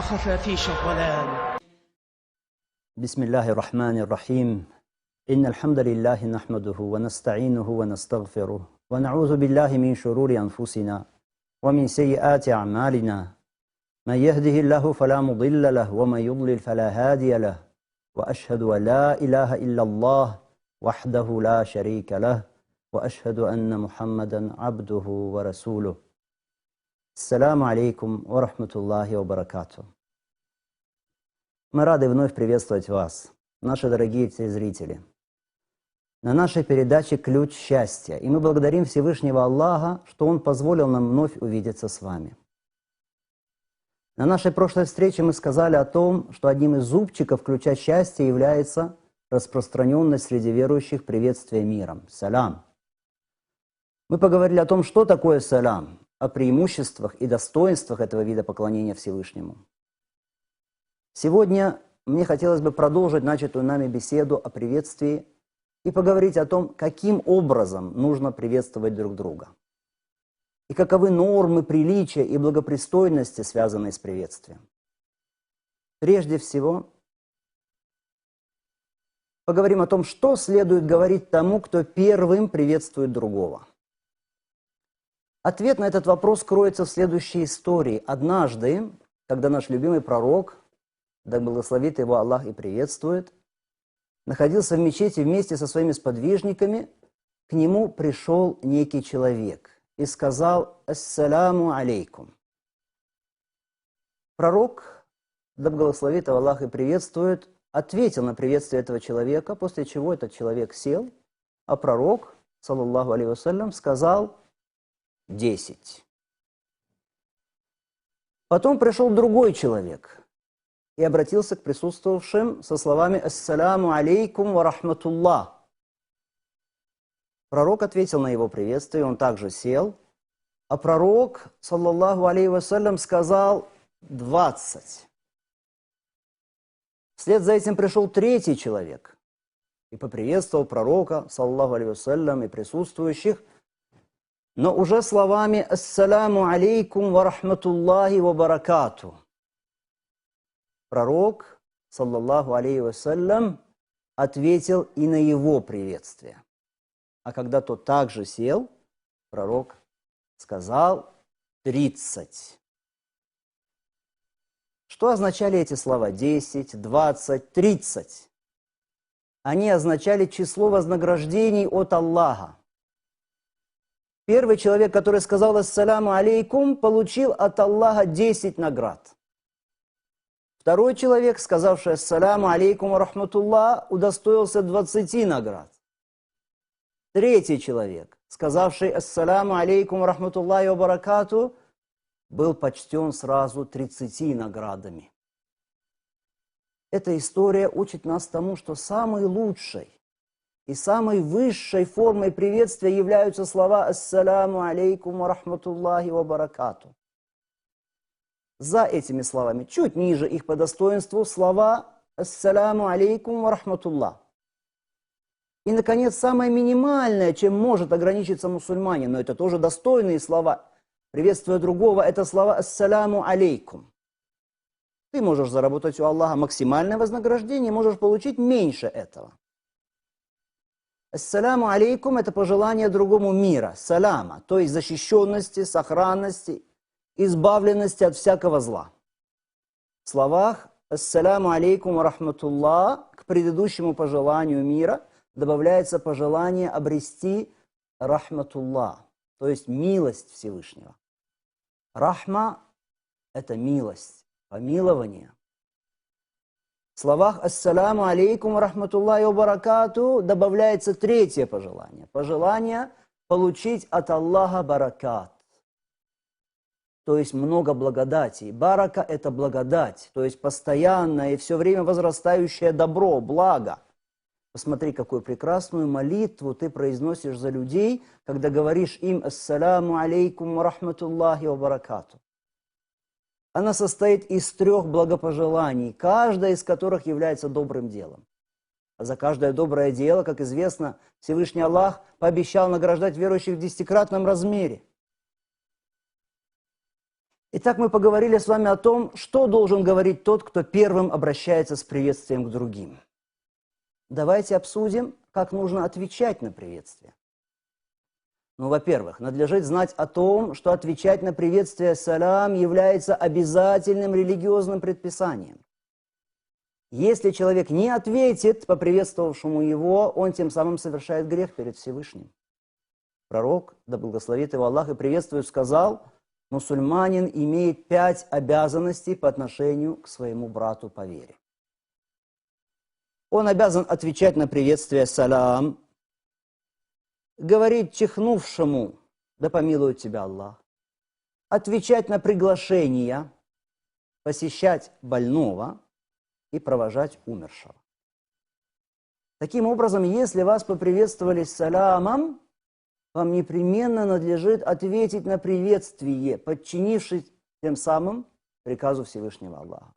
خفافيش الظلام. بسم الله الرحمن الرحيم. إن الحمد لله نحمده ونستعينه ونستغفره ونعوذ بالله من شرور أنفسنا ومن سيئات أعمالنا. من يهده الله فلا مضل له ومن يضلل فلا هادي له. وأشهد أن لا إله إلا الله وحده لا شريك له وأشهد أن محمدا عبده ورسوله. Ассаламу алейкум ва рахматуллахи ва баракату. Мы рады вновь приветствовать вас, наши дорогие телезрители, на нашей передаче «Ключ счастья». И мы благодарим Всевышнего Аллаха, что Он позволил нам вновь увидеться с вами. На нашей прошлой встрече мы сказали о том, что одним из зубчиков ключа счастья является распространенность среди верующих приветствия миром – салям. Мы поговорили о том, что такое салям, о преимуществах и достоинствах этого вида поклонения Всевышнему. Сегодня мне хотелось бы продолжить начатую нами беседу о приветствии и поговорить о том, каким образом нужно приветствовать друг друга. И каковы нормы приличия и благопристойности, связанные с приветствием. Прежде всего, поговорим о том, что следует говорить тому, кто первым приветствует другого. Ответ на этот вопрос кроется в следующей истории. Однажды, когда наш любимый пророк, да благословит его Аллах и приветствует, находился в мечети вместе со своими сподвижниками, к нему пришел некий человек и сказал: «Ассаляму алейкум». Пророк, да благословит его Аллах и приветствует, ответил на приветствие этого человека, после чего этот человек сел, а пророк, саллаллаху алейхи вассалям, сказал: 10. Потом пришел другой человек и обратился к присутствовавшим со словами: «Ассаляму алейкум ва рахматуллах». Пророк ответил на его приветствие, он также сел, а пророк, саллаллаху алейхи вассалям, сказал: 20. Вслед за этим пришел третий человек и поприветствовал пророка, саллаллаху алейхи вассалям, и присутствующих, но уже словами: «Ассаляму алейкум ва рахматуллахи ва баракату». Пророк, саллаллаху алейхи вассалям, ответил и на его приветствие. А когда тот также сел, пророк сказал: 30. Что означали эти слова? 10, 20, 30. Они означали число вознаграждений от Аллаха. Первый человек, который сказал «Ассаляму алейкум», получил от Аллаха 10 наград. Второй человек, сказавший «Ассаляму алейкум ва рахматуллах», удостоился 20 наград. Третий человек, сказавший «Ассаляму алейкум ва рахматуллахи ва баракату», был почтен сразу 30 наградами. Эта история учит нас тому, что самой лучшей и самой высшей формой приветствия являются слова «Ассаляму алейкум ва рахматуллахи ва баракату». За этими словами, чуть ниже их по достоинству, слова «Ассаляму алейкум ва рахматуллах». И, наконец, самое минимальное, чем может ограничиться мусульманин, но это тоже достойные слова, приветствуя другого, это слова «Ассаляму алейкум». Ты можешь заработать у Аллаха максимальное вознаграждение, можешь получить меньше этого. Ассаляму алейкум – это пожелание другому мира, саляма, то есть защищенности, сохранности, избавленности от всякого зла. В словах «Ассаляму алейкум ва рахматуллах» к предыдущему пожеланию мира добавляется пожелание обрести рахматуллах, то есть милость Всевышнего. Рахма – это милость, помилование. В словах «Ассаляму алейкум ва рахматуллахи ва баракату» добавляется третье пожелание. Пожелание получить от Аллаха баракат, то есть много благодати. Барака – это благодать, то есть постоянное и все время возрастающее добро, благо. Посмотри, какую прекрасную молитву ты произносишь за людей, когда говоришь им «Ассаляму алейкум ва рахматуллахи ва баракату». Она состоит из 3 благопожеланий, каждое из которых является добрым делом. А за каждое доброе дело, как известно, Всевышний Аллах пообещал награждать верующих в 10-кратном размере. Итак, мы поговорили с вами о том, что должен говорить тот, кто первым обращается с приветствием к другим. Давайте обсудим, как нужно отвечать на приветствие. Ну, во-первых, надлежит знать о том, что отвечать на приветствие салям является обязательным религиозным предписанием. Если человек не ответит поприветствовавшему его, он тем самым совершает грех перед Всевышним. Пророк, да благословит его Аллах и приветствует, сказал: мусульманин имеет 5 обязанностей по отношению к своему брату по вере. Он обязан отвечать на приветствие салям, говорить чихнувшему: да помилует тебя Аллах, отвечать на приглашения, посещать больного и провожать умершего. Таким образом, если вас поприветствовали салямом, вам непременно надлежит ответить на приветствие, подчинившись тем самым приказу Всевышнего Аллаха.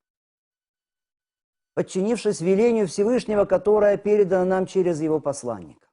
Подчинившись велению Всевышнего, которое передано нам через его посланника.